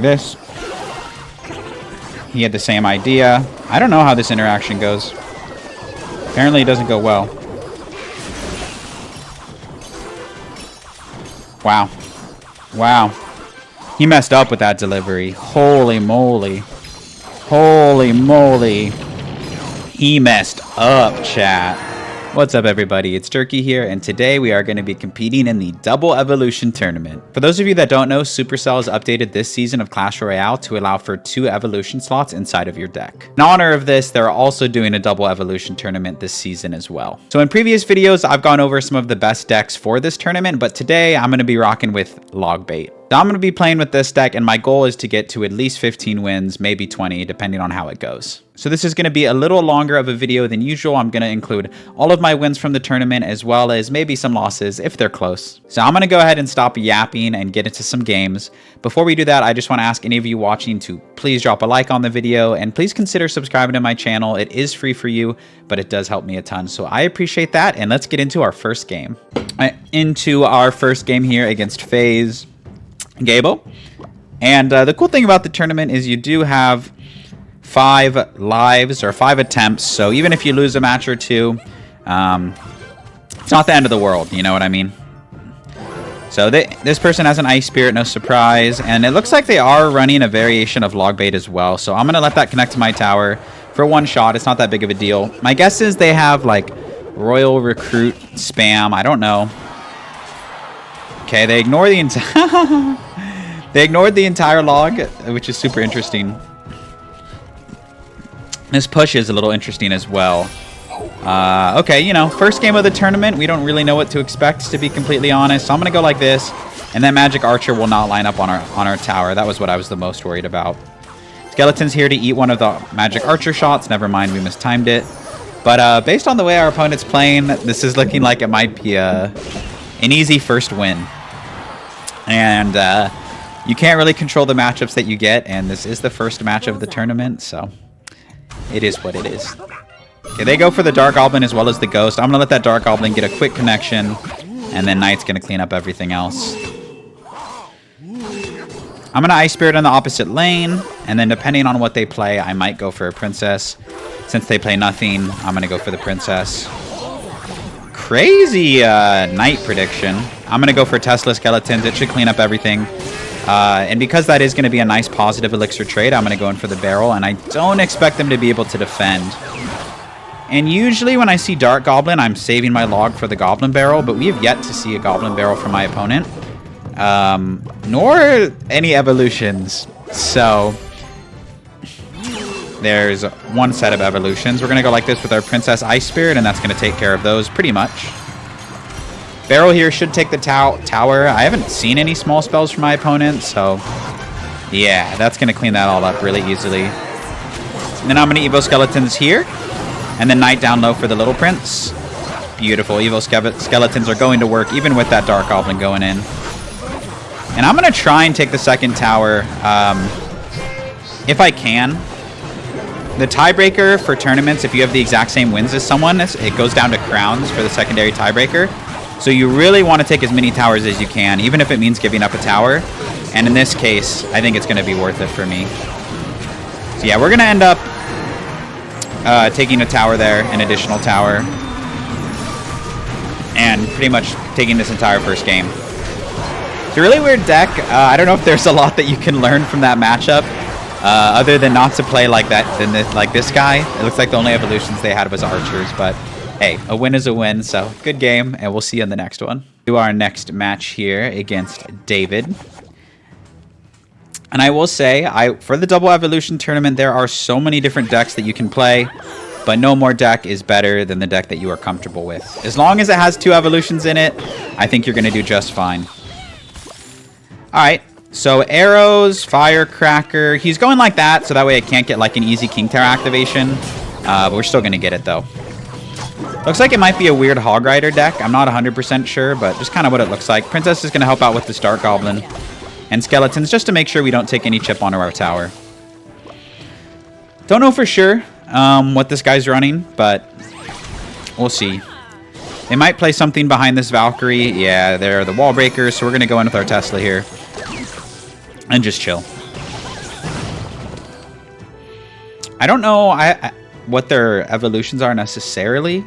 this. He had the same idea. I don't know how this interaction goes. Apparently it doesn't go well. Wow. Wow. He messed up with that delivery. Holy moly. Holy moly. He messed up, chat. What's up, everybody? It's Turkey here, and today we are going to be competing in the Double Evolution Tournament. For those of you that don't know, Supercell has updated this season of Clash Royale to allow for 2 evolution slots inside of your deck. In honor of this, they're also doing a Double Evolution Tournament this season as well. So in previous videos, I've gone over some of the best decks for this tournament, but today I'm going to be rocking with Log Bait. So I'm going to be playing with this deck, and my goal is to get to at least 15 wins, maybe 20, depending on how it goes. So this is going to be a little longer of a video than usual. I'm going to include all of my wins from the tournament, as well as maybe some losses if they're close. So I'm going to go ahead and stop yapping and get into some games. Before we do that, I just want to ask any of you watching to please drop a like on the video, and please consider subscribing to my channel. It is free for you, but it does help me a ton. So I appreciate that, and let's get into our first game. Into our first game here against FaZe Gable. And the cool thing about the tournament is you do have 5 lives or 5 attempts, so even if you lose a match or 2, it's not the end of the world, you know what I mean? So this person has an Ice Spirit, no surprise, and it looks like they are running a variation of Log Bait as well, so I'm going to let that connect to my tower for 1 shot. It's not that big of a deal. My guess is they have like Royal Recruit spam, I don't know. Okay, they ignore the entire they ignored the entire log, which is super interesting. This push is a little interesting as well. Okay, you know, first game of the tournament, we don't really know what to expect, to be completely honest. So I'm going to go like this, and that Magic Archer will not line up on our tower. That was what I was the most worried about. Skeleton's here to eat one of the Magic Archer shots. Never mind, we mistimed it. But based on the way our opponent's playing, this is looking like it might be an easy first win. And you can't really control the matchups that you get, and this is the first match of the tournament, so it is what it is. Okay, they go for the Dark Goblin as well as the Ghost. I'm going to let that Dark Goblin get a quick connection, and then Knight's going to clean up everything else. I'm going to Ice Spirit on the opposite lane, and then depending on what they play, I might go for a Princess. Since they play nothing, I'm going to go for the Princess. Crazy Knight prediction. I'm going to go for Tesla Skeletons. It should clean up everything. And because that is going to be a nice positive elixir trade, I'm going to go in for the barrel, and I don't expect them to be able to defend. And usually when I see Dark Goblin, I'm saving my log for the Goblin Barrel, but we have yet to see a Goblin Barrel from my opponent. Nor any evolutions. So there's 1 set of evolutions. We're going to go like this with our Princess Ice Spirit, and that's going to take care of those pretty much. Barrel here should take the tower. I haven't seen any small spells from my opponent, so yeah, that's going to clean that all up really easily. And then I'm going to Evo Skeletons here, and then Knight down low for the Little Prince. Beautiful. Evo Skeletons are going to work, even with that Dark Goblin going in. And I'm going to try and take the second tower if I can. The tiebreaker for tournaments, if you have the exact same wins as someone, it goes down to crowns for the secondary tiebreaker. So you really want to take as many towers as you can, even if it means giving up a tower. And in this case, I think it's going to be worth it for me. So yeah, we're going to end up taking a tower there, an additional tower. And pretty much taking this entire first game. It's a really weird deck. I don't know if there's a lot that you can learn from that matchup. Other than not to play like that, like this guy. It looks like the only evolutions they had was archers, but hey, a win is a win, so good game, and we'll see you in the next one. Do our next match here against David. And I will say, for the Double Evolution Tournament, there are so many different decks that you can play, but no more deck is better than the deck that you are comfortable with. As long as it has 2 evolutions in it, I think you're going to do just fine. Alright. So arrows, firecracker. He's going like that, so that way I can't get like an easy King Tower activation. But we're still going to get it though. Looks like it might be a weird Hog Rider deck. I'm not 100% sure, but just kind of what it looks like. Princess is going to help out with this Dark Goblin. And Skeletons, just to make sure we don't take any chip onto our tower. Don't know for sure what this guy's running, but we'll see. They might play something behind this Valkyrie. Yeah, they're the wall breakers, so we're going to go in with our Tesla here. And just chill. I don't know what their evolutions are necessarily.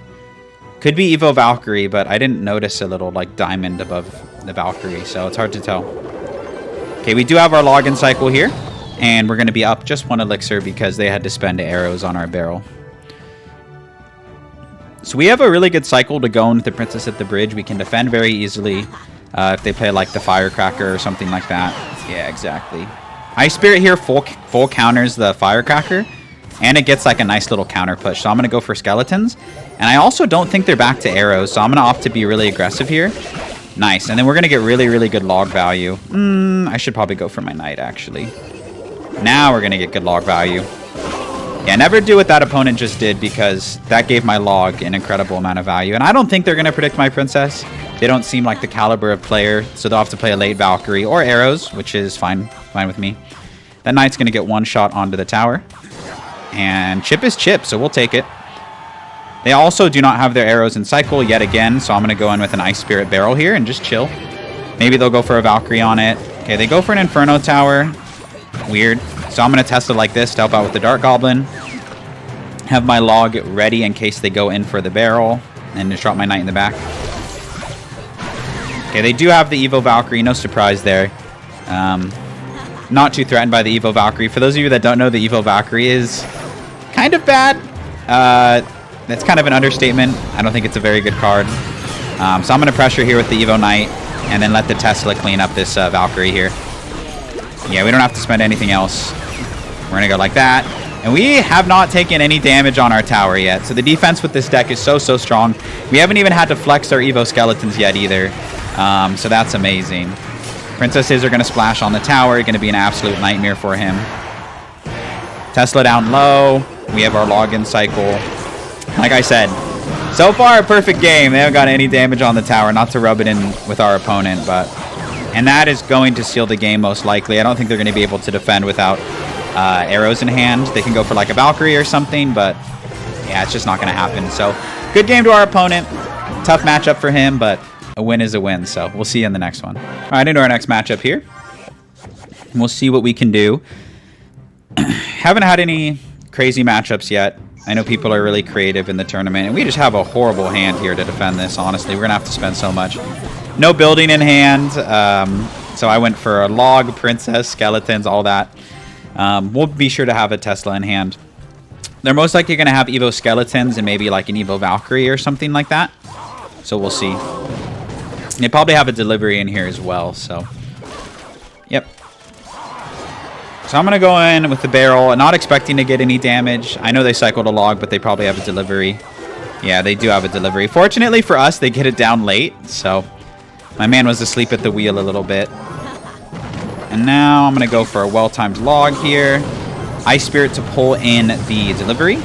Could be Evo Valkyrie, but I didn't notice a little like diamond above the Valkyrie, so it's hard to tell. Okay, we do have our login cycle here, and we're going to be up just 1 elixir because they had to spend arrows on our barrel. So we have a really good cycle to go into the Princess at the Bridge. We can defend very easily if they play like the Firecracker or something like that. Yeah, exactly. Ice Spirit here full counters the Firecracker, and it gets like a nice little counter push. So I'm going to go for Skeletons. And I also don't think they're back to arrows, so I'm going to opt to be really aggressive here. Nice. And then we're going to get really, really good log value. I should probably go for my Knight, actually. Now we're going to get good log value. Yeah, never do what that opponent just did, because that gave my log an incredible amount of value. And I don't think they're going to predict my Princess. They don't seem like the caliber of player, so they'll have to play a late Valkyrie or arrows, which is fine with me. That Knight's going to get 1 shot onto the tower. And chip is chip, so we'll take it. They also do not have their arrows in cycle yet again, so I'm going to go in with an Ice Spirit barrel here and just chill. Maybe they'll go for a Valkyrie on it. Okay, they go for an Inferno Tower. Weird. So I'm going to test it like this to help out with the Dark Goblin. Have my log ready in case they go in for the barrel. And just drop my Knight in the back. Okay, they do have the Evo Valkyrie. No surprise there. Not too threatened by the Evo Valkyrie. For those of you that don't know, the Evo Valkyrie is kind of bad. That's kind of an understatement. I don't think it's a very good card. So I'm going to pressure here with the Evo Knight and then let the Tesla clean up this Valkyrie here. Yeah, we don't have to spend anything else. We're going to go like that. And we have not taken any damage on our tower yet. So the defense with this deck is so strong. We haven't even had to flex our Evo Skeletons yet either. So that's amazing. Princesses are going to splash on the tower. Going to be an absolute nightmare for him. Tesla down low. We have our login cycle. Like I said, so far a perfect game. They haven't got any damage on the tower. Not to rub it in with our opponent, but... And that is going to seal the game most likely. I don't think they're going to be able to defend without arrows in hand. They can go for like a Valkyrie or something, but yeah, it's just not going to happen. So good game to our opponent. Tough matchup for him, but a win is a win. So we'll see you in the next one. All right, into our next matchup here. And we'll see what we can do. Haven't had any crazy matchups yet. I know people are really creative in the tournament, and we just have a horrible hand here to defend this, honestly. We're going to have to spend so much. No building in hand, so I went for a log, princess, skeletons, all that. We'll be sure to have a Tesla in hand. They're most likely going to have Evo Skeletons and maybe like an Evo Valkyrie or something like that. So we'll see. They probably have a delivery in here as well, so... Yep. So I'm going to go in with the barrel, not expecting to get any damage. I know they cycled a log, but they probably have a delivery. Yeah, they do have a delivery. Fortunately for us, they get it down late, so my man was asleep at the wheel a little bit. And now I'm going to go for a well-timed log here. Ice Spirit to pull in the delivery.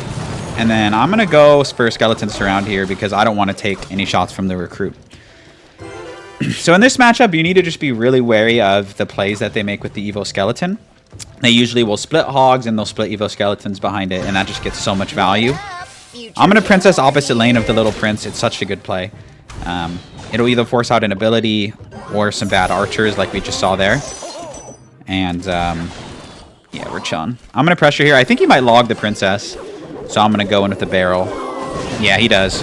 And then I'm going to go for a Skeleton Surround here because I don't want to take any shots from the recruit. So in this matchup, you need to just be really wary of the plays that they make with the Evo Skeleton. They usually will split hogs and they'll split Evo Skeletons behind it, and that just gets so much value. I'm going to Princess opposite lane of the Little Prince. It's such a good play. It'll either force out an ability or some bad archers like we just saw there. And, yeah, we're chilling. I'm going to pressure here. I think he might log the Princess, so I'm going to go in with the barrel. Yeah, he does.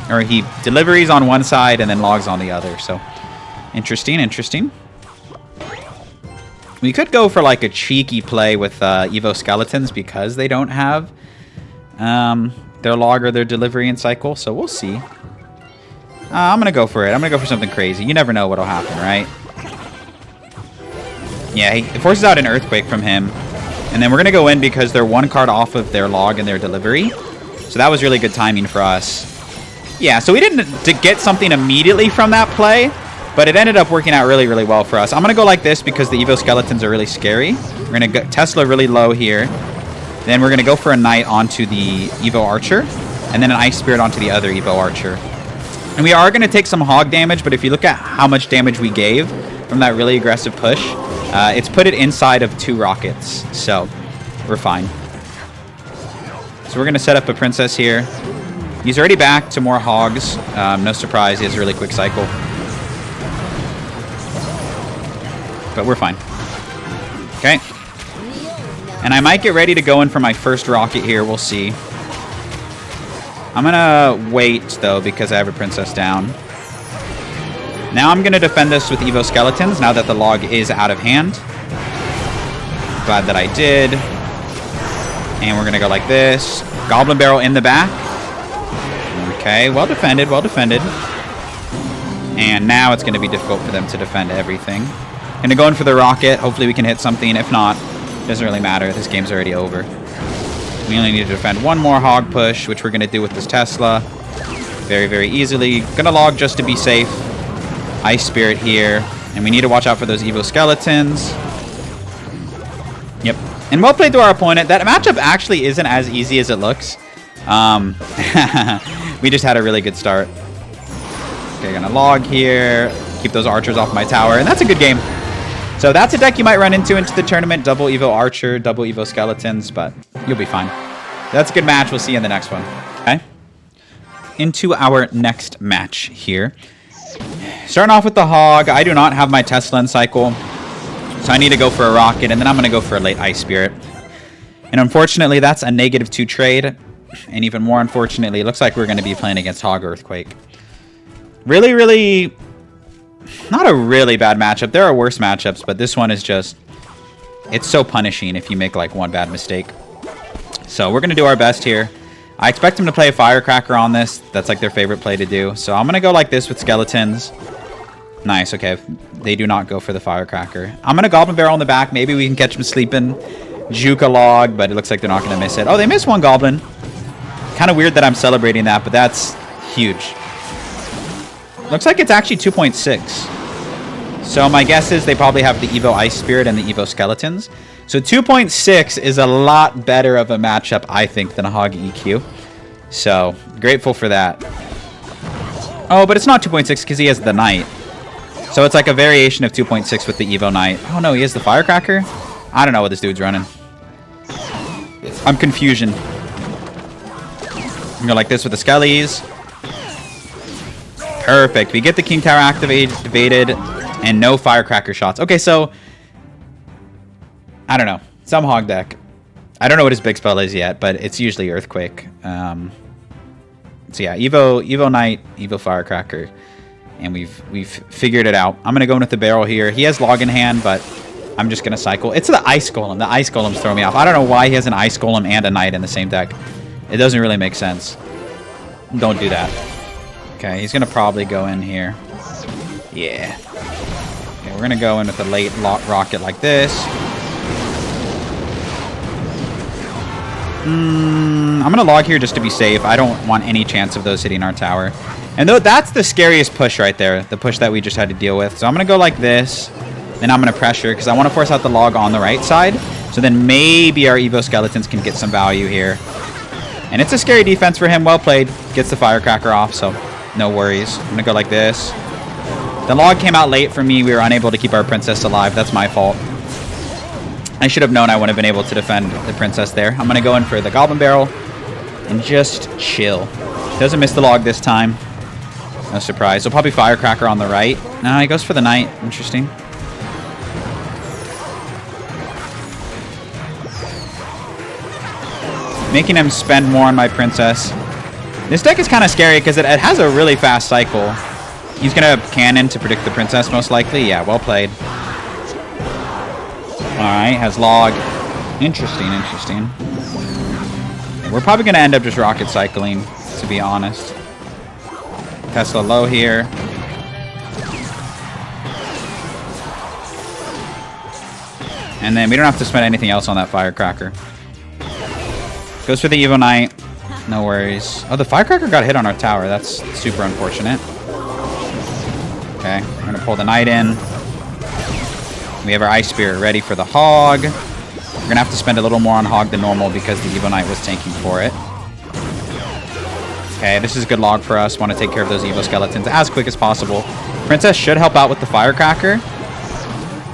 Or he deliveries on one side and then logs on the other, so interesting, interesting. We could go for like a cheeky play with Evo Skeletons because they don't have their log or their delivery and cycle, so we'll see. I'm going to go for it. I'm going to go for something crazy. You never know what'll happen, right? Yeah, it forces out an Earthquake from him. And then we're going to go in because they're one card off of their log and their delivery. So that was really good timing for us. Yeah, so we didn't get something immediately from that play, but it ended up working out really, really well for us. I'm going to go like this because the Evo Skeletons are really scary. We're going to go Tesla really low here. Then we're going to go for a Knight onto the Evo Archer, and then an Ice Spirit onto the other Evo Archer. And we are going to take some hog damage, but if you look at how much damage we gave from that really aggressive push, it's put it inside of 2 rockets, so we're fine. So we're going to set up a Princess here. He's already back to more hogs. No surprise, he has a really quick cycle. But we're fine. Okay. And I might get ready to go in for my first rocket here. We'll see. I'm going to wait, though, because I have a princess down. Now I'm going to defend this with Evo Skeletons now that the log is out of hand. Glad that I did. And we're going to go like this. Goblin Barrel in the back. Okay, well defended, well defended. And now it's going to be difficult for them to defend everything. Going to go in for the rocket. Hopefully we can hit something. If not, doesn't really matter. This game's already over. We only need to defend one more hog push, which we're going to do with this Tesla. Very, very easily. Going to log just to be safe. Ice Spirit here. And we need to watch out for those Evo Skeletons. Yep. And well played to our opponent. That matchup actually isn't as easy as it looks. We just had a really good start. Okay, gonna log here. Keep those archers off my tower. And that's a good game. So that's a deck you might run into the tournament. Double Evo Archer, double Evo Skeletons. But you'll be fine. That's a good match. We'll see you in the next one. Okay. Into our next match here. Starting off with the hog. I do not have my Tesla in cycle. So I need to go for a rocket. And then I'm going to go for a late Ice Spirit. And unfortunately, that's a -2 trade. And even more unfortunately, it looks like we're going to be playing against Hog Earthquake. Really, really... Not a really bad matchup. There are worse matchups, but this one is just... It's so punishing if you make, like, one bad mistake. So we're going to do our best here. I expect him to play a Firecracker on this. That's, like, their favorite play to do. So I'm going to go like this with Skeletons. Nice, okay. They do not go for the Firecracker. I'm going to Goblin Barrel in the back. Maybe we can catch him sleeping. Juke a log, but it looks like they're not going to miss it. Oh, they missed one Goblin. Kind of weird that I'm celebrating that, but that's huge. Looks like it's actually 2.6. So my guess is they probably have the Evo Ice Spirit and the Evo Skeletons. So 2.6 is a lot better of a matchup, I think, than a Hog EQ. So grateful for that. Oh, but it's not 2.6 because he has the Knight. So it's like a variation of 2.6 with the Evo Knight. Oh no, he has the Firecracker? I don't know what this dude's running. I'm confusion. Go like this with the Skellies. Perfect. We get the King Tower activated and no Firecracker shots. Okay, so I don't know. Some Hog deck. I don't know what his big spell is yet, but it's usually Earthquake. So yeah, Evo Knight, Evo Firecracker, and we've figured it out. I'm gonna go in with the barrel here. He has log in hand, but I'm just gonna cycle. It's the Ice Golem. The Ice Golems throw me off. I don't know why he has an Ice Golem and a Knight in the same deck. It doesn't really make sense. Don't do that. Okay, he's going to probably go in here. Yeah. Okay, we're going to go in with a late rocket like this. I'm going to log here just to be safe. I don't want any chance of those hitting our tower. And though that's the scariest push right there. The push that we just had to deal with. So I'm going to go like this. Then I'm going to pressure because I want to force out the log on the right side. So then maybe our Evo Skeletons can get some value here. And it's a scary defense for him. Well played. Gets the Firecracker off, so no worries. I'm going to go like this. The log came out late for me. We were unable to keep our princess alive. That's my fault. I should have known I wouldn't have been able to defend the princess there. I'm going to go in for the Goblin Barrel and just chill. Doesn't miss the log this time. No surprise. So probably Firecracker on the right. No, he goes for the Knight. Interesting. Making him spend more on my princess. This deck is kind of scary because it has a really fast cycle. He's going to cannon to predict the princess most likely. Yeah, well played. Alright, has log. Interesting, interesting. We're probably going to end up just rocket cycling, to be honest. Tesla low here. And then we don't have to spend anything else on that Firecracker. Goes for the Evo Knight. No worries. Oh, the Firecracker got hit on our tower. That's super unfortunate. Okay, we're going to pull the Knight in. We have our Ice Spirit ready for the Hog. We're going to have to spend a little more on Hog than normal because the Evo Knight was tanking for it. Okay, this is a good log for us. Want to take care of those Evo Skeletons as quick as possible. Princess should help out with the Firecracker.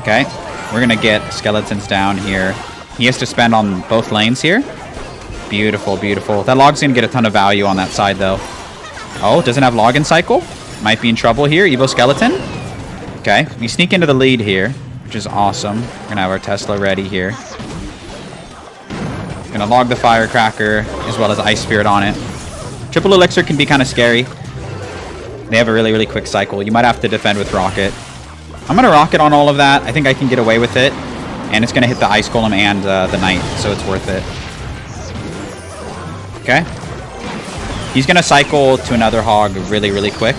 Okay, we're going to get Skeletons down here. He has to spend on both lanes here. Beautiful, beautiful. That log's going to get a ton of value on that side, though. Oh, doesn't have log in cycle. Might be in trouble here. Evo Skeleton. Okay, we sneak into the lead here, which is awesome. We're going to have our Tesla ready here. Gonna log the Firecracker as well as Ice Spirit on it. Triple Elixir can be kind of scary. They have a really, really quick cycle. You might have to defend with Rocket. I'm gonna Rocket on all of that. I think I can get away with it. And it's gonna hit the Ice Golem and the Knight, so it's worth it. Okay. He's gonna cycle to another Hog really, really quick.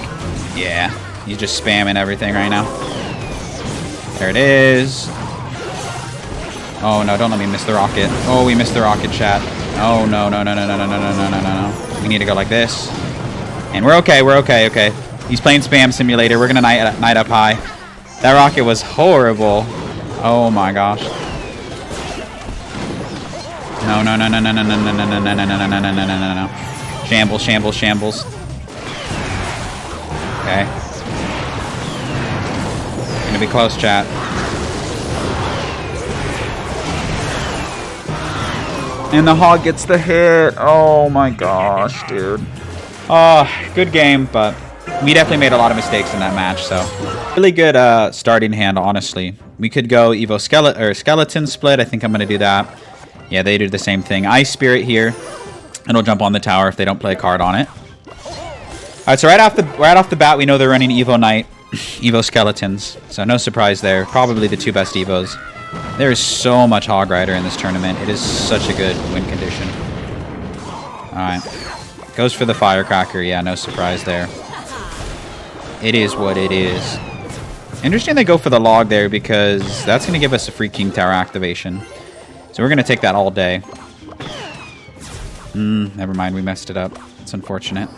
Yeah. He's just spamming everything right now. There it is. Oh no, don't let me miss the rocket. Oh, we missed the rocket, chat. Oh no, no, no, no, no, no, no, no, no, no, no. We need to go like this. And we're okay, okay. He's playing Spam Simulator. We're gonna Knight up high. That rocket was horrible. Oh my gosh. No, no, no, no, no, no, no, no, no, no, no, no, no, no, no, no, no, no. Shambles, shambles, shambles. Okay. Gonna be close, chat. And the Hog gets the hit. Oh my gosh, dude. Oh, good game, but we definitely made a lot of mistakes in that match, so. Really good starting hand, honestly. We could go Evo Skeleton Split. I think I'm going to do that. Yeah, they do the same thing. Ice Spirit here. It'll jump on the tower if they don't play a card on it. Alright, so right off the bat, we know they're running Evo Knight, Evo Skeletons. So no surprise there. Probably the two best Evos. There is so much Hog Rider in this tournament. It is such a good win condition. Alright. Goes for the Firecracker. Yeah, no surprise there. It is what it is. Interesting they go for the log there because that's going to give us a free King Tower activation. So we're going to take that all day. Never mind. We messed it up. It's unfortunate.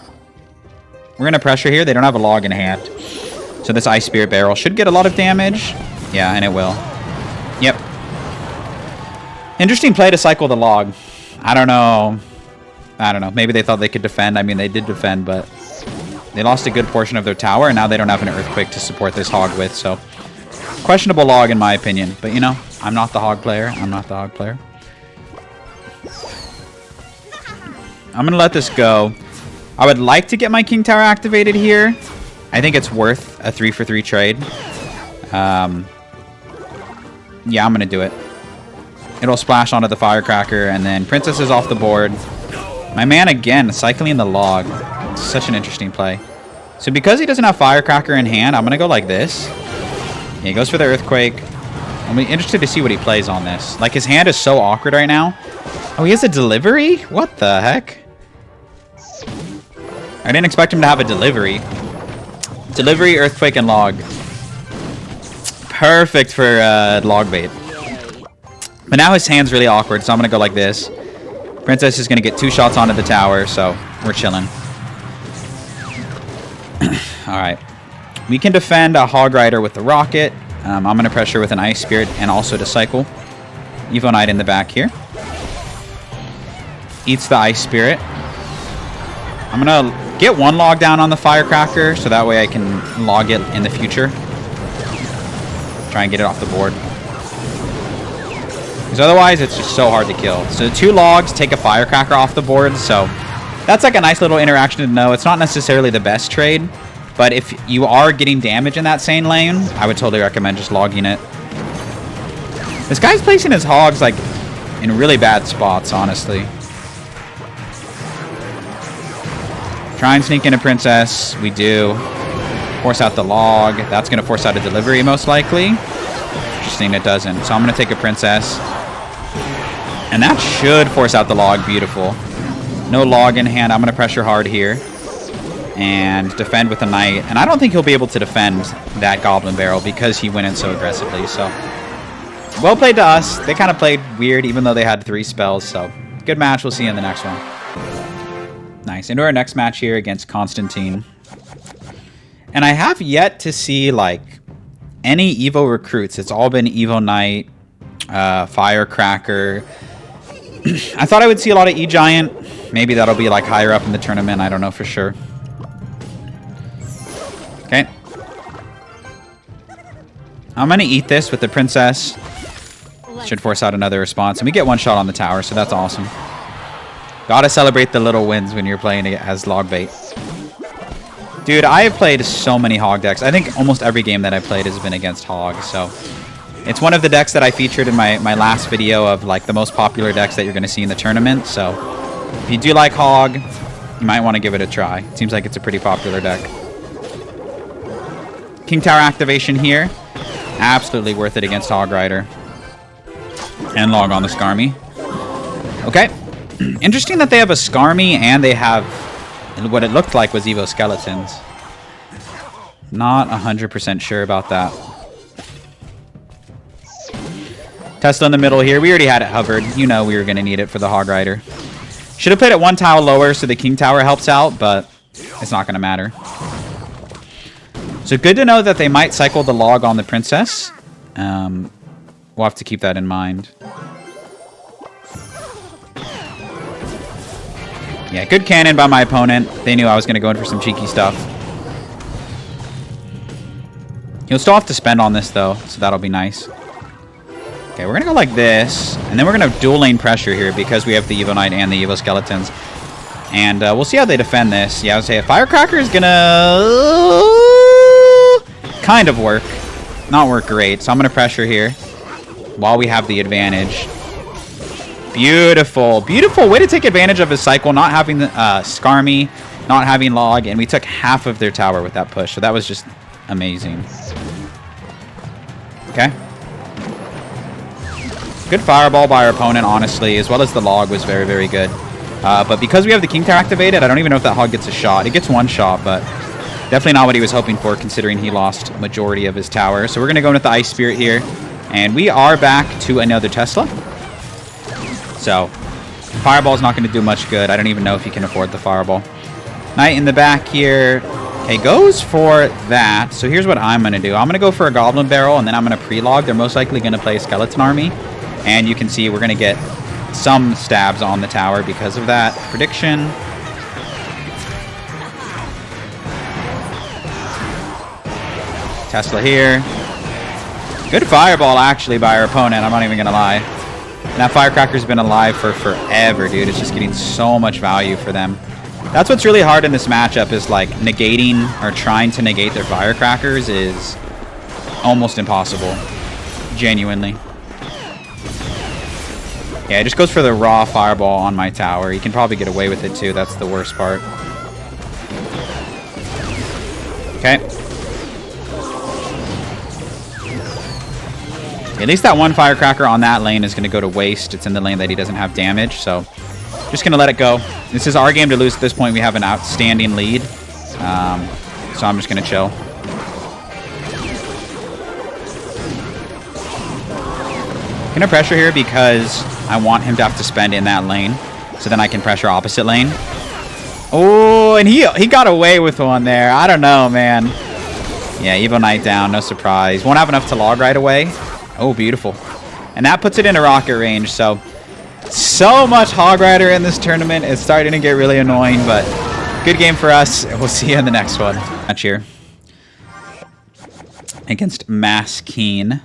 We're going to pressure here. They don't have a log in hand. So this Ice Spirit Barrel should get a lot of damage. Yeah, and it will. Yep. Interesting play to cycle the log. I don't know. Maybe they thought they could defend. I mean, they did defend, but they lost a good portion of their tower, and now they don't have an Earthquake to support this Hog with, so questionable log in my opinion. But, you know, I'm not the Hog player. I'm going to let this go. I would like to get my King Tower activated here. I think it's worth a 3-for-3 trade. Yeah, I'm going to do it. It'll splash onto the Firecracker, and then Princess is off the board. My man, again, cycling the log. Such an interesting play. So because he doesn't have Firecracker in hand, I'm going to go like this. Yeah, he goes for the Earthquake. I'm interested to see what he plays on this. Like, his hand is so awkward right now. Oh, he has a delivery? What the heck? I didn't expect him to have a delivery. Delivery, Earthquake, and log. Perfect for log bait. But now his hand's really awkward, so I'm going to go like this. Princess is going to get 2 shots onto the tower, so we're chilling. Alright. We can defend a Hog Rider with the Rocket. I'm going to pressure with an Ice Spirit and also to cycle. Evo Knight in the back here. Eats the Ice Spirit. I'm going to get 1 log down on the Firecracker, so that way I can log it in the future. Try and get it off the board. Because otherwise, it's just so hard to kill. So 2 logs take a Firecracker off the board, so that's like a nice little interaction to know. It's not necessarily the best trade, but if you are getting damage in that same lane, I would totally recommend just logging it. This guy's placing his Hogs, like, in really bad spots, honestly. Try and sneak in a Princess. We do. Force out the log. That's going to force out a delivery, most likely. Interesting, it doesn't. So I'm going to take a Princess. And that should force out the log. Beautiful. No log in hand. I'm going to pressure hard here. And defend with a Knight. And I don't think he'll be able to defend that Goblin Barrel because he went in so aggressively. So, well played to us. They kind of played weird even though they had 3 spells. So, good match. We'll see you in the next one. Nice. Into our next match here against Constantine. And I have yet to see, like, any Evo recruits. It's all been Evo Knight, Firecracker. I thought I would see a lot of E-Giant. Maybe that'll be, like, higher up in the tournament. I don't know for sure. Okay. I'm going to eat this with the Princess. Should force out another response. And we get 1 shot on the tower, so that's awesome. Gotta celebrate the little wins when you're playing as log bait. Dude, I have played so many Hog decks. I think almost every game that I've played has been against Hog, so It's one of the decks that I featured in my last video of like the most popular decks that you're going to see in the tournament. So if you do like Hog, you might want to give it a try. It seems like it's a pretty popular deck. King Tower activation here. Absolutely worth it against Hog Rider. And log on the Skarmy. Okay. Interesting that they have a Skarmy and they have what it looked like was Evo Skeletons. Not 100% sure about that. Tesla in the middle here. We already had it hovered. You know we were going to need it for the Hog Rider. Should have played it one tile lower so the King Tower helps out, but it's not going to matter. So good to know that they might cycle the log on the Princess. We'll have to keep that in mind. Yeah, good cannon by my opponent. They knew I was going to go in for some cheeky stuff. He'll still have to spend on this, though, so that'll be nice. Okay, we're going to go like this, and then we're going to dual lane pressure here because we have the Evo Knight and the Evo Skeletons. And we'll see how they defend this. Yeah, I would say a Firecracker is going to kind of work. Not work great, so I'm going to pressure here while we have the advantage. Beautiful. Beautiful way to take advantage of his cycle, not having the Skarmy, not having log, and we took half of their tower with that push, so that was just amazing. Okay. Good fireball by our opponent, honestly, as well as the log was very, very good. But because we have the King Tower activated, I don't even know if that Hog gets a shot. It gets one shot, but definitely not what he was hoping for, considering he lost majority of his tower. So we're going to go in with the Ice Spirit here, and we are back to another Tesla. So Fireball's not going to do much good. I don't even know if he can afford the Fireball. Knight in the back here. Okay, goes for that. So here's what I'm going to do. I'm going to go for a Goblin Barrel, and then I'm going to pre-log. They're most likely going to play a Skeleton Army. And you can see we're going to get some stabs on the tower because of that prediction. Tesla here. Good Fireball, actually, by our opponent. I'm not even going to lie. And that Firecracker's been alive for forever, dude. It's just getting so much value for them. That's what's really hard in this matchup is, like, negating or trying to negate their Firecrackers is almost impossible. Genuinely. Yeah, it just goes for the raw Fireball on my tower. You can probably get away with it, too. That's the worst part. Okay. At least that one Firecracker on that lane is going to go to waste. It's in the lane that he doesn't have damage, so just going to let it go. This is our game to lose at this point. We have an outstanding lead, so I'm just going to chill. Going to pressure here because I want him to have to spend in that lane, so then I can pressure opposite lane. Oh, and he got away with one there. I don't know, man. Yeah, Evo Knight down, no surprise. Won't have enough to log right away. Oh, beautiful. And that puts it into rocket range, so much Hog Rider in this tournament. It's starting to get really annoying, but good game for us. We'll see you in the next one. Match here against Mass Keen.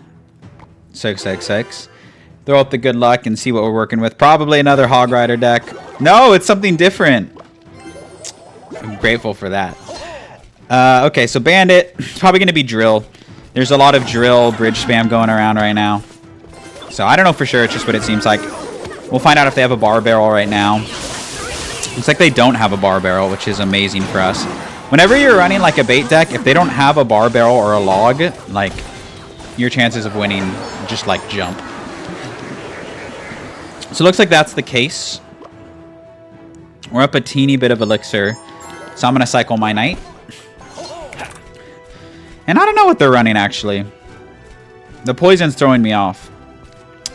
666. Throw up the good luck and see what we're working with. Probably another Hog Rider deck. No, it's something different. I'm grateful for that. Okay, so Bandit. It's probably going to be Drill. There's a lot of Drill bridge spam going around right now. So I don't know for sure. It's just what it seems like. We'll find out if they have a Bar Barrel right now. Looks like they don't have a Bar Barrel, which is amazing for us. Whenever you're running like a bait deck, if they don't have a Bar Barrel or a log, like, your chances of winning just like jump. So it looks like that's the case. We're up a teeny bit of elixir. So I'm going to cycle my Knight. And I don't know what they're running, actually. The poison's throwing me off.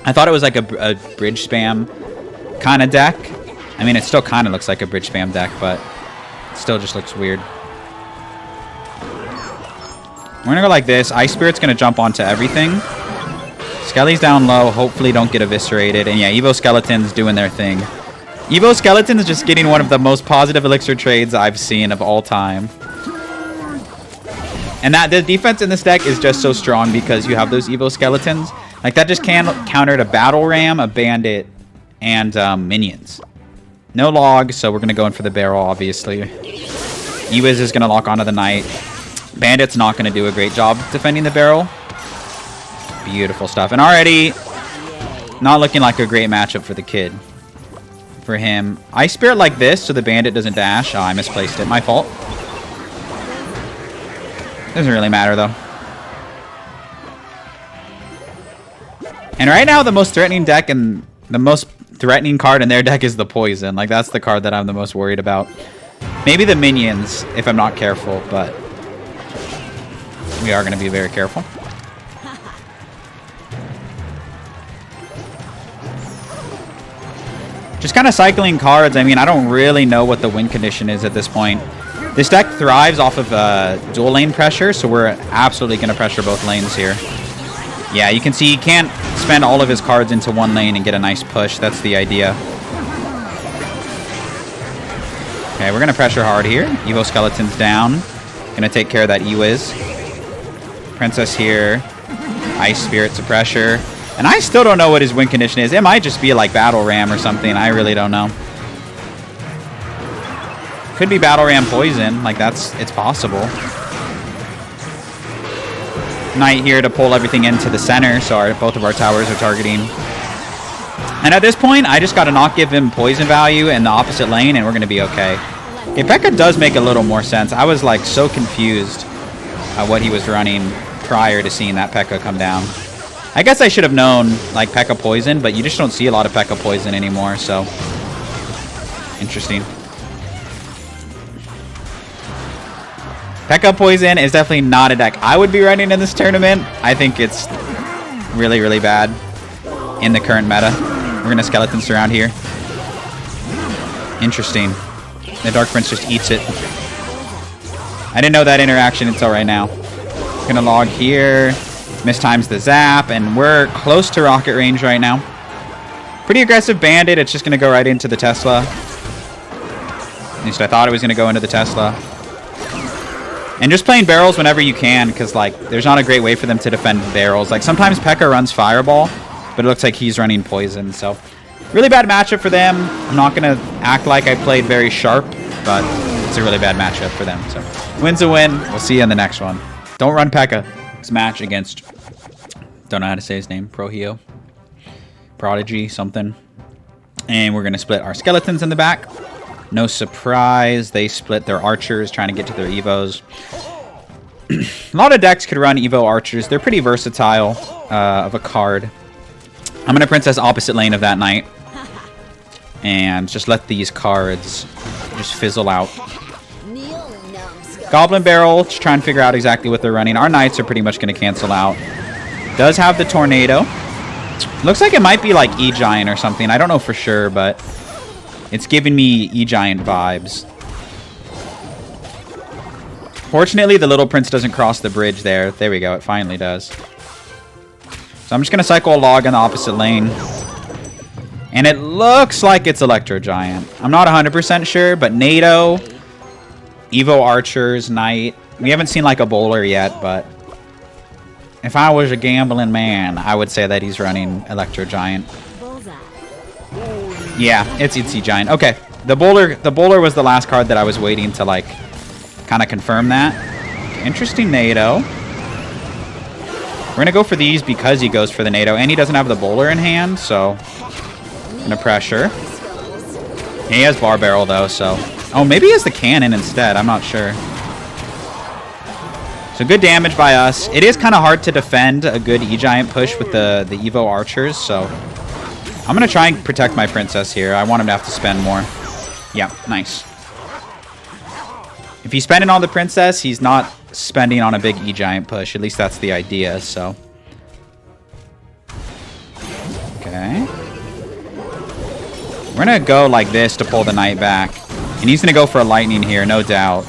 I thought it was like a bridge spam kind of deck. I mean, it still kind of looks like a bridge spam deck, but it still just looks weird. We're going to go like this. Ice Spirit's going to jump onto everything. Skelly's down low. Hopefully don't get eviscerated. And yeah, Evo Skeleton's doing their thing. Evo Skeleton's just getting one of the most positive elixir trades I've seen of all time. And that the defense in this deck is just so strong because you have those Evo Skeletons. Like, that just countered a Battle Ram, a Bandit, and minions. No log, so we're going to go in for the barrel, obviously. Ewiz is going to lock onto the Knight. Bandit's not going to do a great job defending the barrel. Beautiful stuff. And already not looking like a great matchup for the kid. For him. Ice Spirit like this so the bandit doesn't dash. Oh, I misplaced it. My fault. Doesn't really matter, though. And right now, the most threatening deck and the most threatening card in their deck is the Poison. Like, that's the card that I'm the most worried about. Maybe the minions, if I'm not careful, but we are going to be very careful. Just kind of cycling cards. I mean, I don't really know what the win condition is at this point. This deck thrives off of dual lane pressure, so we're absolutely going to pressure both lanes here. Yeah, you can see he can't spend all of his cards into one lane and get a nice push. That's the idea. Okay, we're going to pressure hard here. Evo Skeleton's down. Going to take care of that E-Wiz. Princess here. Ice Spirit to pressure. And I still don't know what his win condition is. It might just be like Battle Ram or something. I really don't know. Could be Battle Ram Poison. Like, it's possible. Knight here to pull everything into the center, so both of our towers are targeting. And at this point, I just got to not give him poison value in the opposite lane, and we're going to be okay. Okay, P.E.K.K.A does make a little more sense. I was, like, so confused at what he was running prior to seeing that P.E.K.K.A come down. I guess I should have known, like, P.E.K.K.A Poison, but you just don't see a lot of P.E.K.K.A Poison anymore, so... Interesting. P.E.K.K.A Poison is definitely not a deck I would be running in this tournament. I think it's really, really bad in the current meta. We're going to Skeleton Surround here. Interesting. The Dark Prince just eats it. I didn't know that interaction until right now. Going to log here. Mistimes the zap, and we're close to rocket range right now. Pretty aggressive bandit. It's just going to go right into the Tesla. At least I thought it was going to go into the Tesla. And just playing barrels whenever you can, because, like, there's not a great way for them to defend barrels. Like, sometimes P.E.K.K.A runs Fireball, but it looks like he's running Poison. So, really bad matchup for them. I'm not going to act like I played very sharp, but it's a really bad matchup for them. So, win's a win. We'll see you in the next one. Don't run P.E.K.K.A. This match against, don't know how to say his name, Prohio, Prodigy, something. And we're going to split our skeletons in the back. No surprise, they split their archers, trying to get to their Evos. A lot of decks could run Evo archers. They're pretty versatile of a card. I'm going to Princess opposite lane of that Knight. And just let these cards just fizzle out. Goblin Barrel, just trying to figure out exactly what they're running. Our Knights are pretty much going to cancel out. Does have the Tornado. Looks like it might be like E-Giant or something. I don't know for sure, but it's giving me E-Giant vibes. Fortunately, the Little Prince doesn't cross the bridge there. There we go. It finally does. So I'm just going to cycle a log in the opposite lane. And it looks like it's Electro Giant. I'm not 100% sure, but NATO... Evo Archers, Knight. We haven't seen like a bowler yet, but if I was a gambling man, I would say that he's running Electro Giant. Yeah, it's E-Giant. Okay, the bowler was the last card that I was waiting to like kind of confirm that. Interesting NATO. We're gonna go for these because he goes for the NATO, and he doesn't have the bowler in hand, so I'm gonna pressure. He has Bar Barrel though, so. Oh, maybe he has the cannon instead. I'm not sure. So good damage by us. It is kind of hard to defend a good E-Giant push with the Evo Archers, so I'm going to try and protect my Princess here. I want him to have to spend more. Yeah, nice. If he's spending on the Princess, he's not spending on a big E-Giant push. At least that's the idea, so. Okay. We're going to go like this to pull the Knight back. And he's going to go for a Lightning here, no doubt.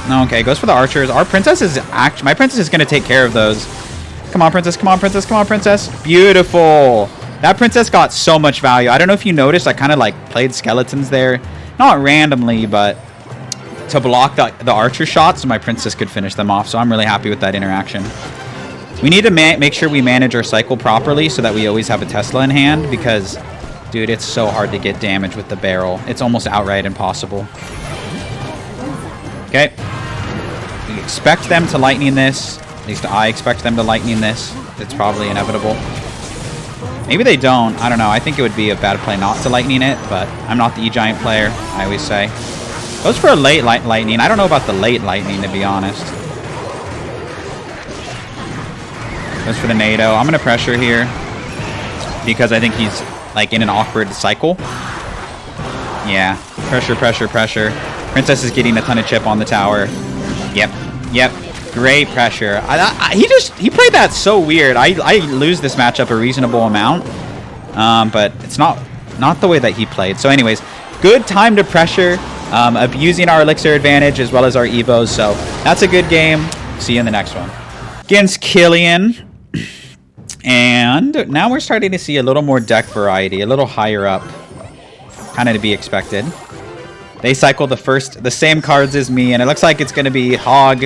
Okay, goes for the Archers. Our Princess is actually... My Princess is going to take care of those. Come on, Princess. Come on, Princess. Come on, Princess. Beautiful. That Princess got so much value. I don't know if you noticed, I kind of like played skeletons there. Not randomly, but to block the Archer shots so my Princess could finish them off. So I'm really happy with that interaction. We need to make sure we manage our cycle properly so that we always have a Tesla in hand because... Dude, it's so hard to get damage with the barrel. It's almost outright impossible. Okay. We expect them to lightning this. At least I expect them to lightning this. it's probably inevitable. Maybe they don't. I don't know. I think it would be a bad play not to lightning it, but I'm not the E-Giant player, I always say. Goes for a late lightning. I don't know about the late lightning, to be honest. Goes for the NATO. I'm going to pressure here because I think he's like in an awkward cycle. Yeah. Pressure, pressure, pressure. Princess is getting a ton of chip on the tower. Yep. Yep. Great pressure. He played that so weird. I lose this matchup a reasonable amount. But it's not the way that he played. So anyways, good time to pressure. Abusing our elixir advantage as well as our evos. So that's a good game. See you in the next one. Against Killian. And now we're starting to see a little more deck variety, a little higher up. Kind of to be expected. They cycle the same cards as me, and it looks like it's going to be Hog,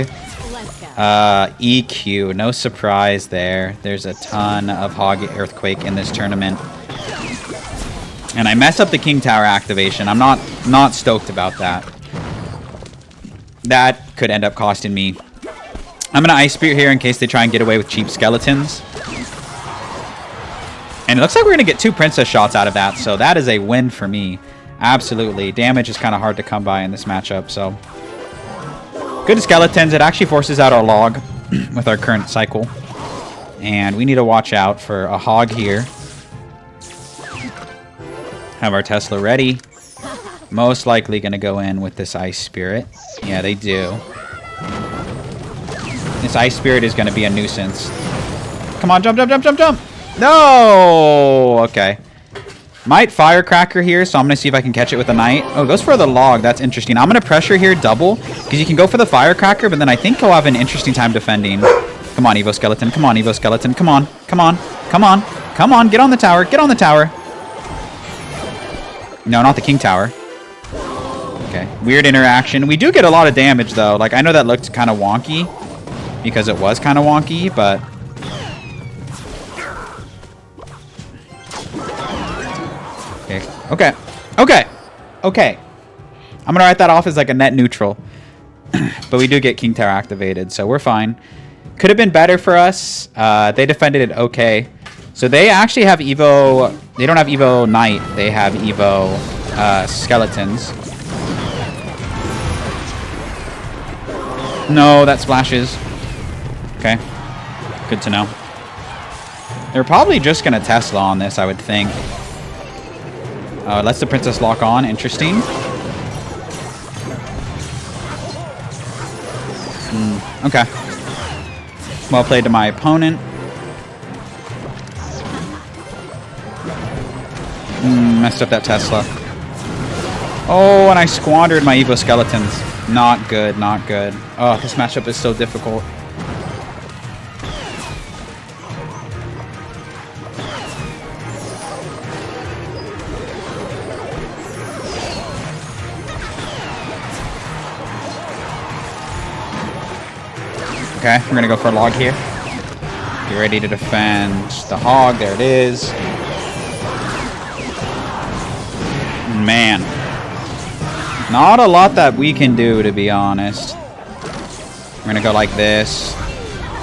EQ. No surprise there. There's a ton of Hog Earthquake in this tournament. And I mess up the King Tower activation. I'm not stoked about that. That could end up costing me. I'm going to Ice Spirit here in case they try and get away with cheap skeletons. And it looks like we're going to get 2 Princess shots out of that, so that is a win for me. Absolutely. Damage is kind of hard to come by in this matchup, so... Good skeletons. It actually forces out our log with our current cycle. And we need to watch out for a Hog here. Have our Tesla ready. Most likely going to go in with this Ice Spirit. Yeah, they do. This Ice Spirit is going to be a nuisance. Come on, jump, jump, jump, jump, jump! No! Okay. Might Firecracker here, so I'm going to see if I can catch it with a Knight. Oh, goes for the log. That's interesting. I'm going to pressure here double, because you can go for the Firecracker, but then I think he'll have an interesting time defending. Come on, Evo Skeleton. Come on, Evo Skeleton. Come on. Come on. Come on. Come on. Get on the tower. Get on the tower. No, not the King Tower. Okay. Weird interaction. We do get a lot of damage, though. Like, I know that looked kind of wonky, because it was kind of wonky, but... Okay. Okay. Okay. I'm going to write that off as like a net neutral. But we do get King Tower activated, so we're fine. Could have been better for us. They defended it okay. So they actually have Evo... They don't have Evo Knight. They have Evo Skeletons. No, that splashes. Okay. Good to know. They're probably just going to Tesla on this, I would think. Lets the Princess lock on. Interesting. Okay. Well played to my opponent. Messed up that Tesla. Oh, and I squandered my Evo Skeletons. Not good, not good. Oh, this matchup is so difficult. Okay, we're going to go for a log here. Get ready to defend the Hog. There it is. Man. Not a lot that we can do, to be honest. We're going to go like this.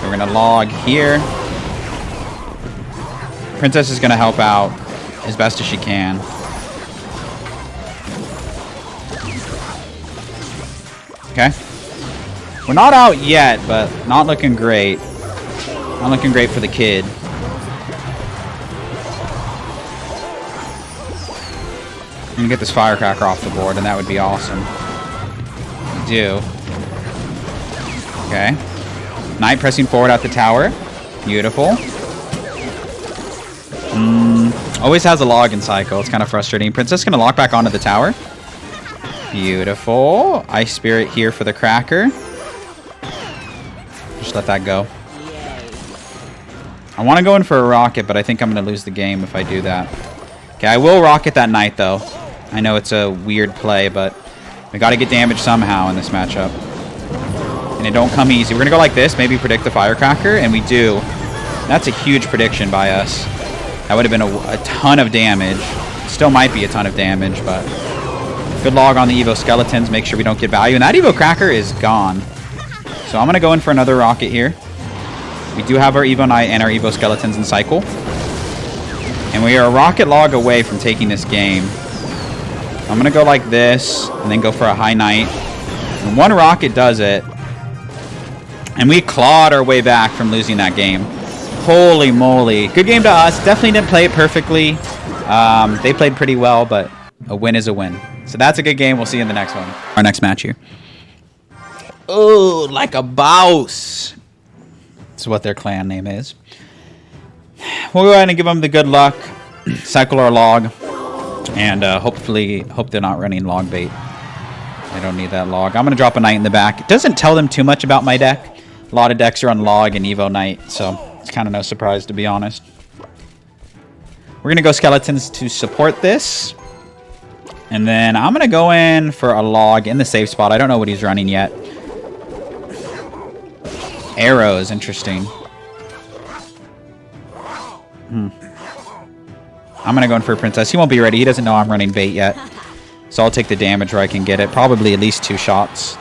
We're going to log here. Princess is going to help out as best as she can. Okay. We're not out yet, but not looking great. Not looking great for the kid. I'm gonna get this Firecracker off the board, and that would be awesome. We do. Okay. Knight pressing forward at the tower. Beautiful. Always has a log in cycle. It's kind of frustrating. Princess gonna lock back onto the tower. Beautiful. Ice Spirit here for the Cracker. Just let that go. I want to go in for a rocket, but I think I'm going to lose the game if I do that. Okay, I will rocket that Knight, though. I know it's a weird play, but we got to get damage somehow in this matchup. And it don't come easy. We're going to go like this, maybe predict the Firecracker, and we do. That's a huge prediction by us. That would have been a ton of damage. Still might be a ton of damage, but good log on the Evo Skeletons. Make sure we don't get value. And that Evo Cracker is gone. So I'm going to go in for another rocket here. We do have our Evo Knight and our Evo Skeletons in cycle. And we are a rocket log away from taking this game. I'm going to go like this and then go for a high Knight. And one rocket does it. And we clawed our way back from losing that game. Holy moly. Good game to us. Definitely didn't play it perfectly. They played pretty well, but a win is a win. So that's a good game. We'll see you in the next one. Our next match here. Oh, like a boss. That's what their clan name is. We'll go ahead and give them the good luck. Cycle our log. And hopefully, hope they're not running log bait. I don't need that log. I'm going to drop a Knight in the back. It doesn't tell them too much about my deck. A lot of decks are on log and Evo Knight, so it's kind of no surprise, to be honest. We're going to go Skeletons to support this. And then I'm going to go in for a log in the safe spot. I don't know what he's running yet. Arrows, interesting. I'm going to go in for a Princess. He won't be ready. He doesn't know I'm running bait yet. So I'll take the damage where I can get it. Probably at least 2 shots.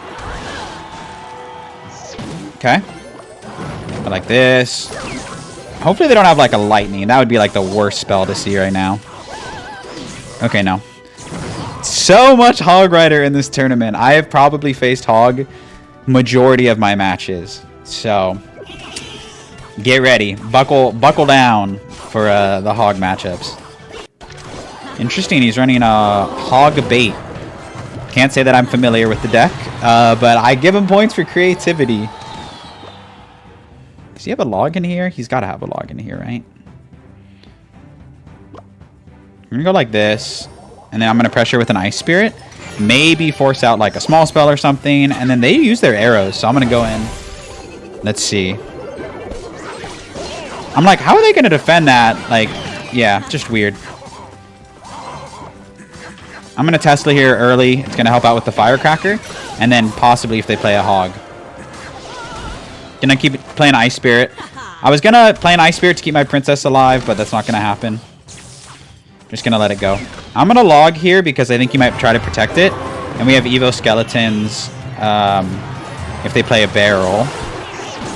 Okay. I like this. Hopefully they don't have like a lightning. That would be like the worst spell to see right now. Okay, no. So much Hog Rider in this tournament. I have probably faced Hog majority of my matches. So get ready. Buckle down for the Hog matchups. Interesting. He's running a Hog bait. Can't say that I'm familiar with the deck, but I give him points for creativity. Does he have a log in here? He's got to have a log in here, right? I'm going to go like this. And then I'm going to pressure with an Ice Spirit. Maybe force out like a small spell or something. And then they use their arrows. So I'm going to go in. Let's see. I'm like, how are they going to defend that? Like, yeah, just weird. I'm going to Tesla here early. It's going to help out with the Firecracker. And then possibly if they play a Hog. Gonna keep playing Ice Spirit. I was gonna play an Ice Spirit to keep my Princess alive, but that's not gonna happen. Just gonna let it go. I'm gonna log here because I think he might try to protect it. And we have Evo Skeletons if they play a barrel.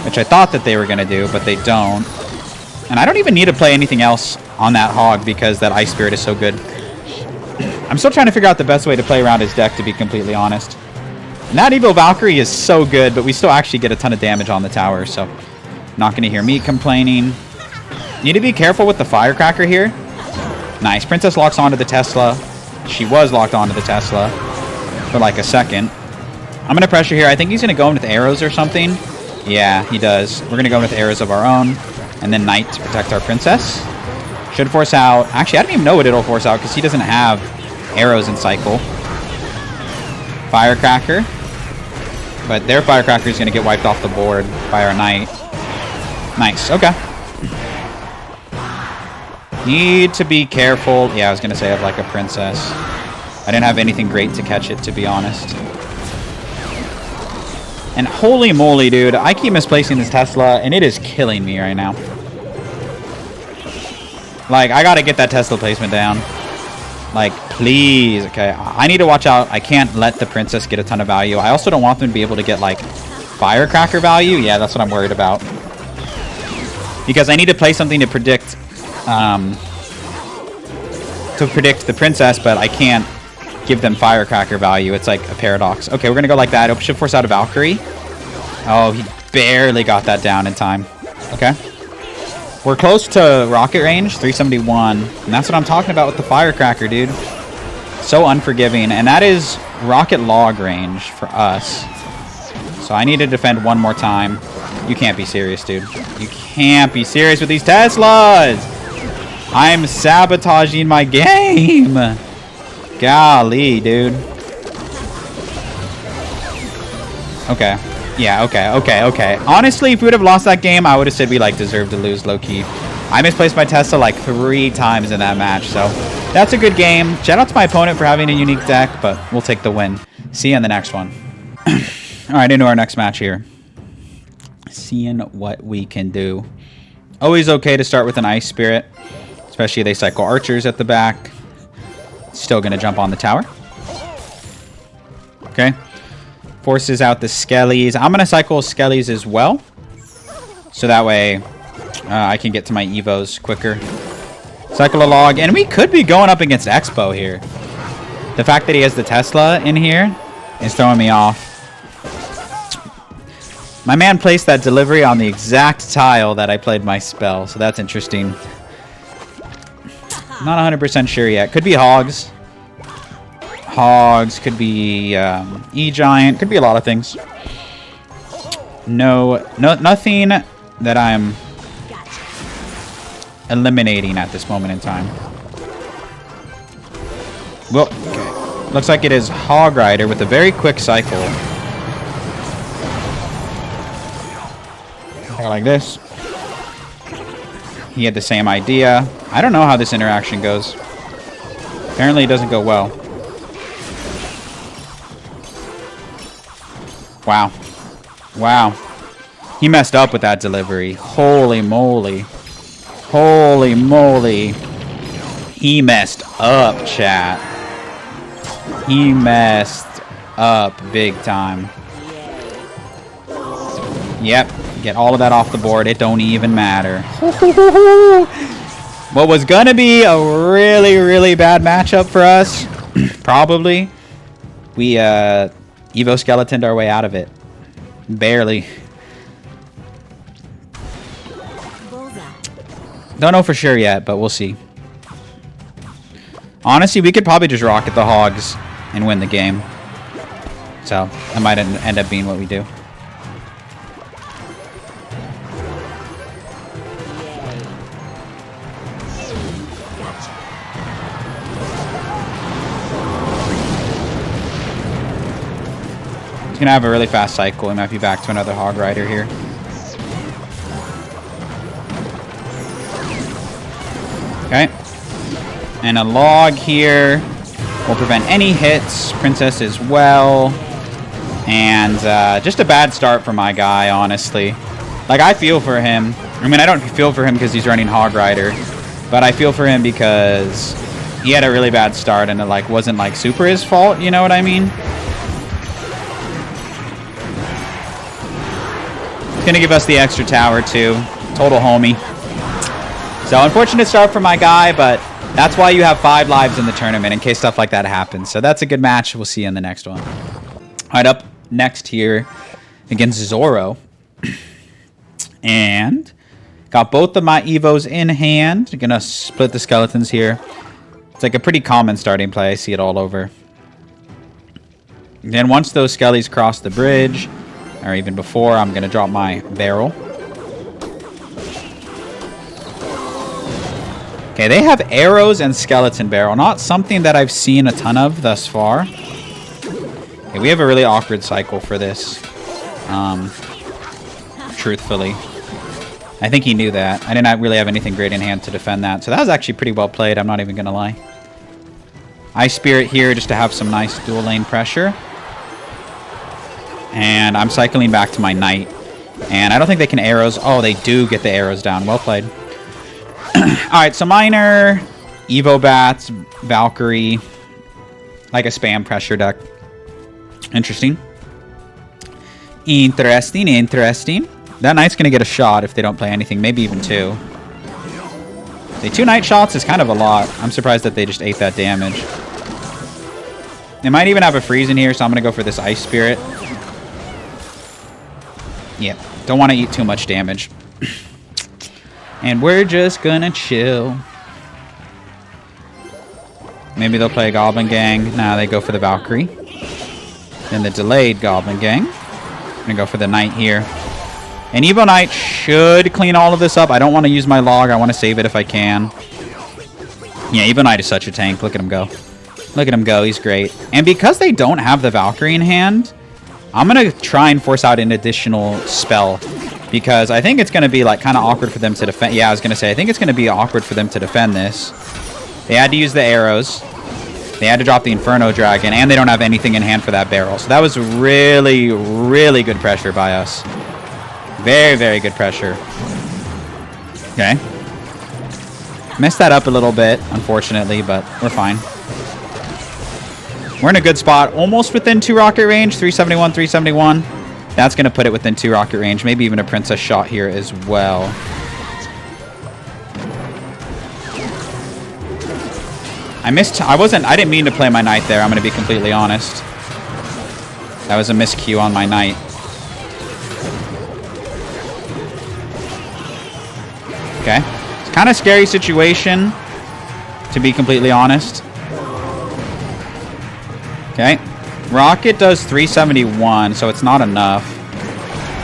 Which I thought that they were gonna do, but they don't. And I don't even need to play anything else on that Hog because that Ice Spirit is so good. I'm still trying to figure out the best way to play around his deck, to be completely honest. And that Evo Valkyrie is so good, but we still actually get a ton of damage on the tower, so not going to hear me complaining. Need to be careful with the Firecracker here. Nice. Princess locks onto the Tesla. She was locked onto the Tesla for like a second. I'm going to pressure here. I think he's going to go in with arrows or something. Yeah, he does. We're going to go in with arrows of our own. And then Knight to protect our Princess. Should force out. Actually, I don't even know what it'll force out because he doesn't have arrows in cycle. Firecracker. But their Firecracker is going to get wiped off the board by our Knight. Nice. Okay. Need to be careful. Yeah, I was going to say I have like a Princess. I didn't have anything great to catch it, to be honest. And holy moly, dude. I keep misplacing this Tesla, and it is killing me right now. Like, I got to get that Tesla placement down. Like, please. Okay, I need to watch out. I can't let the Princess get a ton of value. I also don't want them to be able to get, like, Firecracker value. Yeah, that's what I'm worried about. Because I need to play something to predict the Princess, but I can't give them Firecracker value. It's like a paradox. Okay, we're going to go like that. It should force out a Valkyrie. Oh, he barely got that down in time. Okay. We're close to rocket range, 371. And that's what I'm talking about with the Firecracker, dude. So unforgiving. And that is rocket log range for us. So I need to defend one more time. You can't be serious, dude. You can't be serious with these Teslas. I'm sabotaging my game. Golly, dude. Okay. Yeah, okay. Honestly, if we would have lost that game, I would have said we, like, deserved to lose low-key. I misplaced my Tesla, like, 3 times in that match, so that's a good game. Shout out to my opponent for having a unique deck, but we'll take the win. See you in the next one. All right, into our next match here. Seeing what we can do. Always okay to start with an Ice Spirit, especially if they cycle archers at the back. Still going to jump on the tower. Okay. Forces out the Skellies. I'm going to cycle Skellies as well. So that way I can get to my Evos quicker. Cycle a log. And we could be going up against Expo here. The fact that he has the Tesla in here is throwing me off. My man placed that delivery on the exact tile that I played my spell. So that's interesting. Not 100% sure yet. Could be Hogs. Hogs. Could be E-Giant. Could be a lot of things. Nothing that I'm eliminating at this moment in time. Well, okay. Looks like it is Hog Rider with a very quick cycle. Like this. He had the same idea. I don't know how this interaction goes. Apparently it doesn't go well. Wow. Wow. He messed up with that delivery. Holy moly. Holy moly. He messed up, chat. He messed up big time. Yep. Get all of that off the board. It don't even matter. What was going to be a really, really bad matchup for us, probably, we Evo Skeletoned our way out of it. Barely. Don't know for sure yet, but we'll see. Honestly, we could probably just rocket the Hogs and win the game. So, that might end up being what we do. He's gonna have a really fast cycle. He might be back to another Hog Rider here. Okay. And a log here will prevent any hits. Princess as well. And just a bad start for my guy, honestly. Like, I feel for him. I mean, I don't feel for him because he's running Hog Rider. But I feel for him because he had a really bad start and it, like, wasn't, like, super his fault. You know what I mean? Gonna give us the extra tower too. Total homie. So unfortunate start for my guy, but that's why you have 5 lives in the tournament in case stuff like that happens. So that's a good match. We'll see you in the next one. All right, up next here against Zoro. And got both of my Evos in hand. Gonna split the skeletons here. It's like a pretty common starting play. I see it all over. And then once those skellies cross the bridge, or even before, I'm going to drop my barrel. Okay, they have arrows and skeleton barrel. Not something that I've seen a ton of thus far. Okay, we have a really awkward cycle for this. Truthfully. I think he knew that. I did not really have anything great in hand to defend that. So that was actually pretty well played, I'm not even going to lie. Ice Spirit here just to have some nice dual lane pressure. And I'm cycling back to my Knight. And I don't think they can arrows. Oh, they do get the arrows down. Well played. Alright, so Miner, Evo Bats, Valkyrie. Like a spam pressure deck. Interesting. Interesting, interesting. That Knight's going to get a shot if they don't play anything. Maybe even 2. The 2 Knight shots is kind of a lot. I'm surprised that they just ate that damage. They might even have a freeze in here, so I'm going to go for this Ice Spirit. Yeah, don't want to eat too much damage. And we're just gonna chill. Maybe they'll play a Goblin Gang. Nah, they go for the Valkyrie. Then the delayed Goblin Gang. I'm gonna go for the Knight here. And Evo Knight should clean all of this up. I don't want to use my log. I want to save it if I can. Yeah, Evo Knight is such a tank. Look at him go. Look at him go. He's great. And because they don't have the Valkyrie in hand, I'm going to try and force out an additional spell because I think it's going to be like kind of awkward for them to defend. Yeah, I was going to say, I think it's going to be awkward for them to defend this. They had to use the arrows. They had to drop the Inferno Dragon, and they don't have anything in hand for that barrel. So that was really, really good pressure by us. Very, very good pressure. Okay. Messed that up a little bit, unfortunately, but we're fine. We're in a good spot. Almost within 2 rocket range. 371, 371. That's going to put it within 2 rocket range. Maybe even a princess shot here as well. I didn't mean to play my knight there. I'm going to be completely honest. That was a miscue on my knight. Okay. It's kind of a scary situation, to be completely honest. Okay. Rocket does 371, so it's not enough.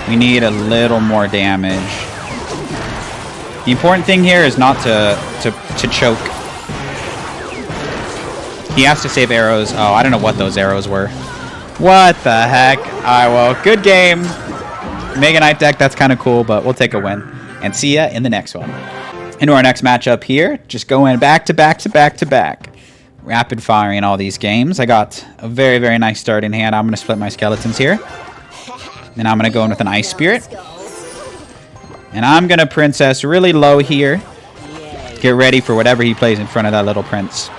We need a little more damage. The important thing here is not to choke. He has to save arrows. Oh, I don't know what those arrows were. What the heck? Alright, well, good game. Mega Knight deck, that's kind of cool, but we'll take a win. And see ya in the next one. Into our next matchup here. Just going back to back to back to back. Rapid firing all these games. I got a very, very nice start in hand. I'm going to split my skeletons here. Then I'm going to go in with an Ice Spirit. And I'm going to Princess really low here. Get ready for whatever he plays in front of that little prince.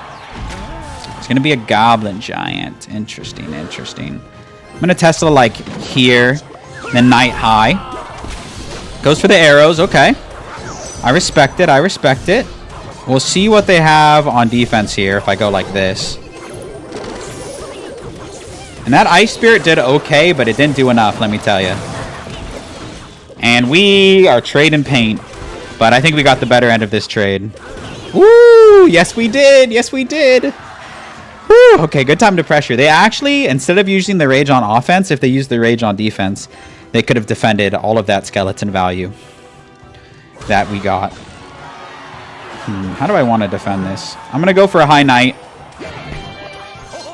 It's going to be a Goblin Giant. Interesting, interesting. I'm going to Tesla like here. Then Knight High. Goes for the arrows. Okay. I respect it. I respect it. We'll see what they have on defense here if I go like this. And that Ice Spirit did okay, but it didn't do enough, let me tell you. And we are trading paint. But I think we got the better end of this trade. Woo! Yes, we did. Yes, we did. Woo! Okay, good time to pressure. They actually, instead of using the rage on offense, if they used the rage on defense, they could have defended all of that skeleton value that we got. How do I want to defend this? I'm going to go for a high knight.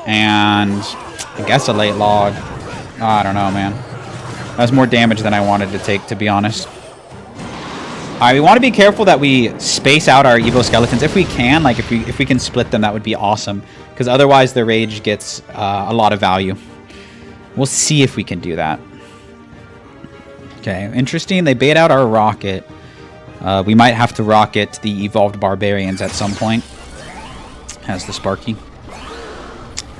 And I guess a late log. Oh, I don't know, man. That was more damage than I wanted to take, to be honest. Alright, we want to be careful that we space out our Evo skeletons. If we can, like if we can split them, that would be awesome. Because otherwise the rage gets a lot of value. We'll see if we can do that. Okay, interesting. They bait out our rocket. We might have to rocket the evolved barbarians at some point. Has the Sparky.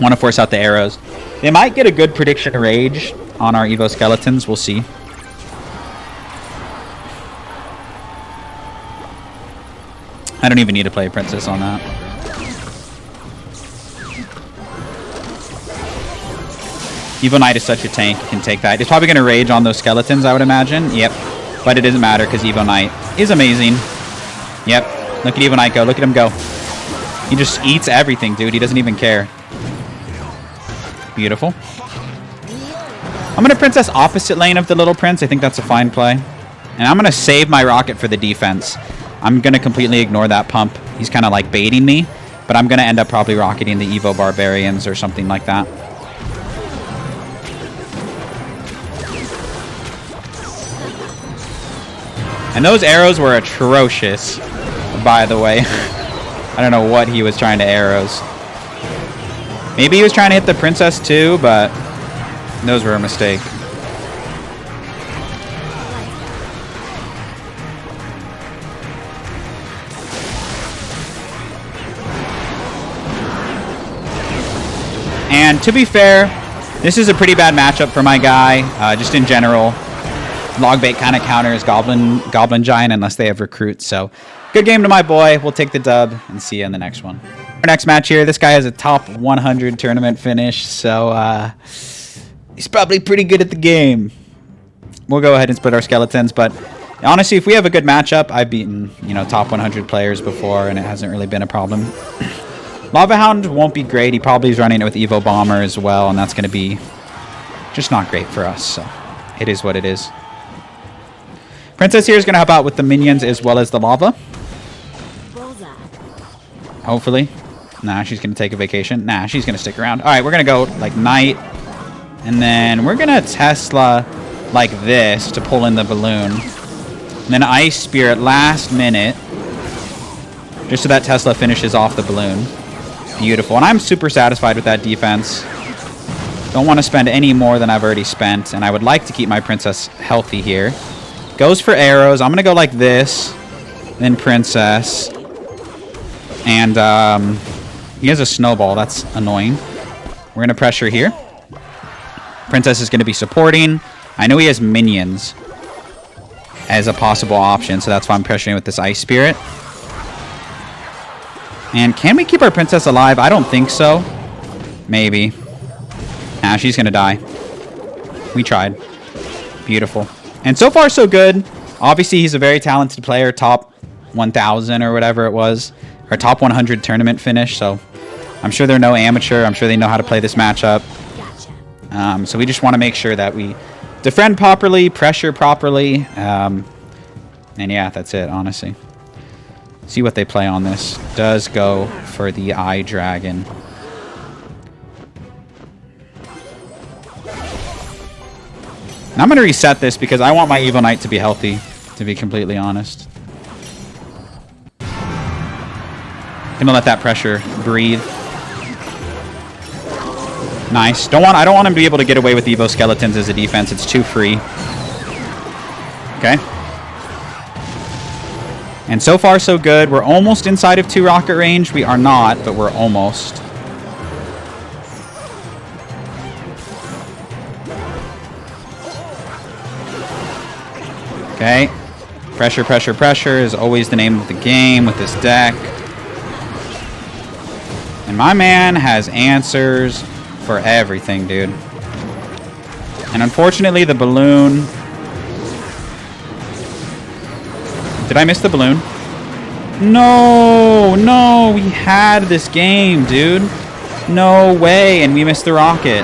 Want to force out the arrows. They might get a good prediction rage on our Evo skeletons. We'll see. I don't even need to play a princess on that. Evo Knight is such a tank. Can take that. It's probably going to rage on those skeletons, I would imagine. Yep. But it doesn't matter because Evo Knight is amazing. Yep. Look at Evo Knight go. Look at him go. He just eats everything, dude. He doesn't even care. Beautiful. I'm going to Princess opposite lane of the little prince. I think that's a fine play. And I'm going to save my rocket for the defense. I'm going to completely ignore that pump. He's kind of like baiting me. But I'm going to end up probably rocketing the Evo Barbarians or something like that. And those arrows were atrocious, by the way. I don't know what he was trying to arrows. Maybe he was trying to hit the princess too, but those were a mistake. And to be fair, this is a pretty bad matchup for my guy, just in general. Log bait kind of counters Goblin Giant unless they have recruits. So, good game to my boy. We'll take the dub and see you in the next one. Our next match here, this guy has a top 100 tournament finish. So, he's probably pretty good at the game. We'll go ahead and split our skeletons. But, honestly, if we have a good matchup, I've beaten, top 100 players before, and it hasn't really been a problem. Lava Hound won't be great. He probably is running it with Evo Bomber as well, and that's going to be just not great for us. So, it is what it is. Princess here is going to help out with the minions as well as the lava. Hopefully. Nah, she's going to take a vacation. Nah, she's going to stick around. All right, we're going to go like knight. And then we're going to Tesla like this to pull in the balloon. And then Ice Spirit last minute. Just so that Tesla finishes off the balloon. Beautiful. And I'm super satisfied with that defense. Don't want to spend any more than I've already spent. And I would like to keep my princess healthy here. Goes for arrows. I'm going to go like this. Then princess. And he has a snowball. That's annoying. We're going to pressure here. Princess is going to be supporting. I know he has minions as a possible option, so that's why I'm pressuring with this Ice Spirit. And can we keep our princess alive? I don't think so. Maybe. Nah, she's gonna die. We tried. Beautiful. And so far, so good. Obviously, he's a very talented player. Top 1,000 or whatever it was. Or top 100 tournament finish. So I'm sure they're no amateur. I'm sure they know how to play this matchup. So we just want to make sure that we defend properly, pressure properly. And yeah, that's it, honestly. See what they play on this. Does go for the Eye Dragon. And I'm going to reset this because I want my Evil Knight to be healthy, to be completely honest. I'm going to let that pressure breathe. Nice. I don't want him to be able to get away with Evo Skeletons as a defense. It's too free. Okay. And so far, so good. We're almost inside of 2 rocket range. We are not, but we're almost. Okay. Pressure, pressure, pressure is always the name of the game with this deck. And my man has answers for everything, dude. And unfortunately, the balloon... Did I miss the balloon? No! No! We had this game, dude. No way! And we missed the rocket.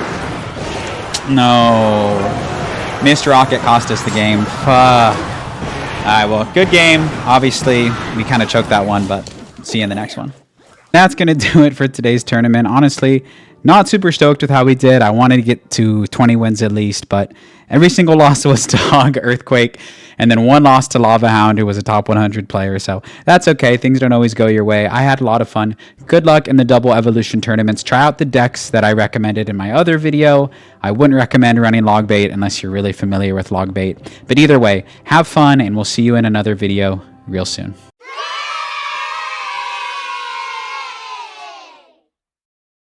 No. Missed rocket cost us the game. Fuck. Alright, well, good game. Obviously, we kind of choked that one, but see you in the next one. That's going to do it for today's tournament. Honestly, not super stoked with how we did. I wanted to get to 20 wins at least, but every single loss was to Hog, Earthquake, and then one loss to Lava Hound, who was a top 100 player. So that's okay. Things don't always go your way. I had a lot of fun. Good luck in the double evolution tournaments. Try out the decks that I recommended in my other video. I wouldn't recommend running Logbait unless you're really familiar with Logbait. But either way, have fun, and we'll see you in another video real soon.